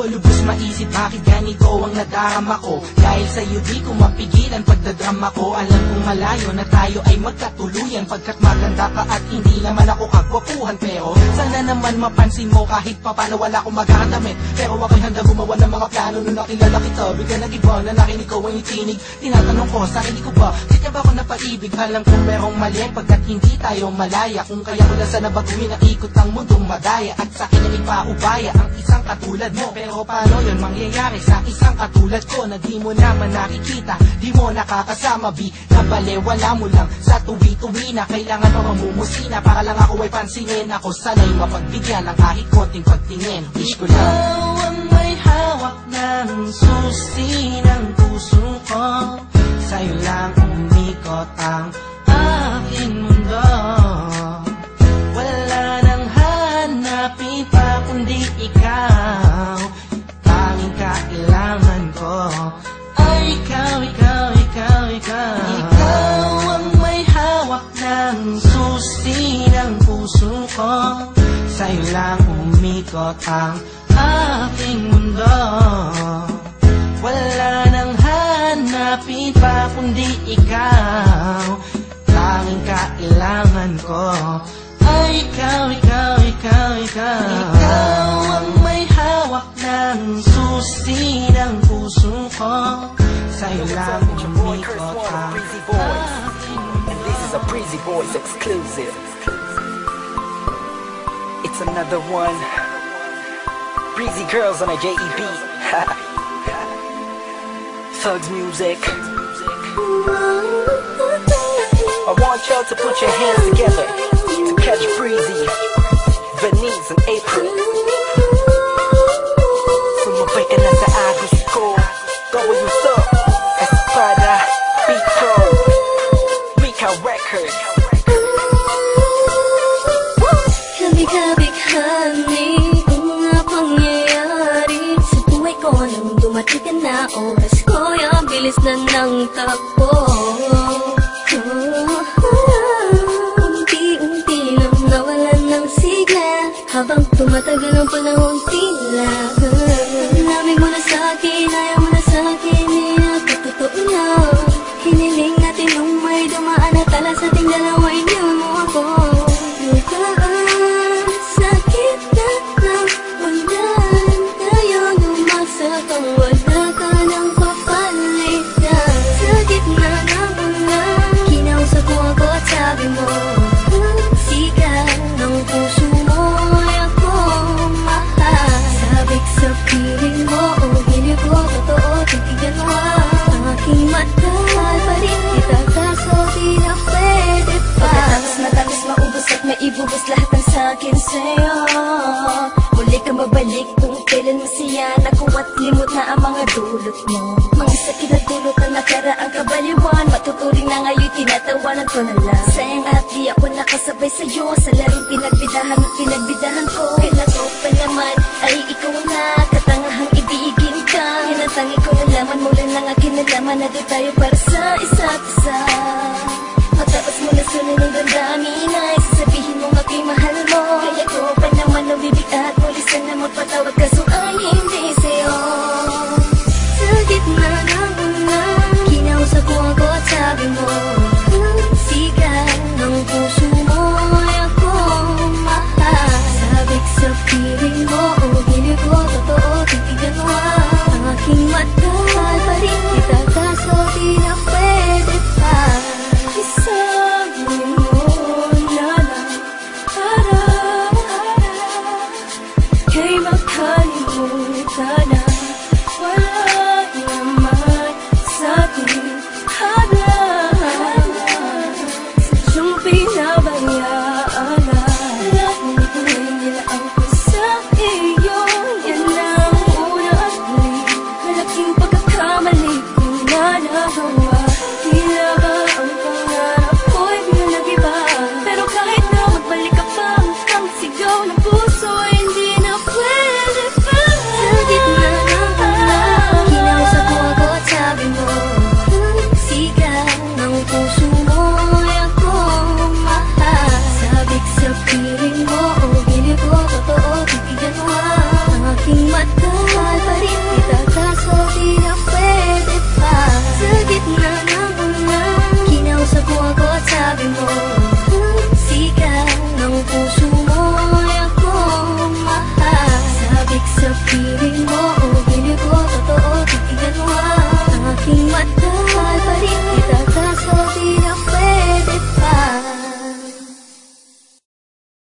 Lubos maisip bakit ganito ang nadarama ko. Dahil sa'yo di ko mapigilan pagdadrama ko. Alam kong malayo na tayo ay magkatuluyan, pagkat maganda ka at hindi naman ako kagwapuhan. Pero sana naman mapansin mo kahit papano wala akong magandamit. Pero ako'y handa gumawa ng mga plano nung nakilala kita. Bigla nag-iba na nakinig ko ang itinig. Tinatanong ko sarili ko ba, kaya ba ako napaibig? Alam kong merong mali pagkat hindi tayo malaya. Kung kaya ko lang sana baguhin ang ikot ng mundong madaya, at sa'kin ay ipaubaya ang isang katulad mo. Pero paano yun mangyayari sa isang katulad ko na di mo naman nakikita, di mo nakakasama, nabalewala mo lang sa tuwi-tuwi na kailangan pa mamumusina para lang ako ay pansinin. Ako sana'y mapagbigyan ng kahit konting pagtingin. Wish ko lang ikaw ang may hawak ng susi ng puso ko. Sa'yo lang umikot ang aking mundo. Wala nang hanapin pa kundi ikaw. Kailangan ko ay ikaw, ikaw, ikaw, ikaw. Ikaw ang may hawak ng susi ng puso ko. Sa'yo lang umikot ang aking mundo. Wala nang hanapin pa kundi ikaw. Tanging kailangan ko ay ikaw, ikaw, ikaw, ikaw. Ikaw ang may hawak ng susi ng puso ko. Sa'yo lang umikot ang Breezy Boys. And this is a Breezy Boys exclusive. It's another one. Breezy Girls on a JEB. Thugs music. I want y'all to put your hands together to catch Breezy, Venice and April. Sumabay ka na sa agos ko. W's up, Espada, Beat Pro, Mika Records. Kabig-kabig-hami kung nga pangyayari sa buhay ko nang dumating ka na. Oras ko yung bilis na ng takbo. Unti-unti nang nawalan ng sigla, habang tumatagal ang panahon tila. Namin mo na sa'kin, ayaw mo na sa'kin, nakatotoo na. Hiniling natin nung may dumaan at tala sa ating dalawa, iniwan mo ako. Lukaan, sakit na ng ulan, tayo lumasak ang wala ka ng papalitan. Sa gitna ng ulan, kinausap ko ako at sabi mo, sigaw ng puso mo ay ako mahal. Sabik sa piling mo, o hindi ko totoo, titigan mo ang aking mata. Mahal pa rin kita, kaso di na pwede pa. Pagkatapos matapos maubos at maibubos lahat ng sakin sa'yo, muli ka mabalik kung kailan masaya. Naku at limot na ang mga dulot mo, mga sakit na dulot na nakaraang kabaliwan. Matuturing na ngayon, tinatawanan ko na lang. Sayang at di ako nakasabay sa'yo sa larong pinagbidahan at pinagbidahan ko. Kailan ko pa naman ay ikaw na katangahang ibigin ka. Yan ang tangi ko nalaman, mula ng akin nalaman na doon tayo para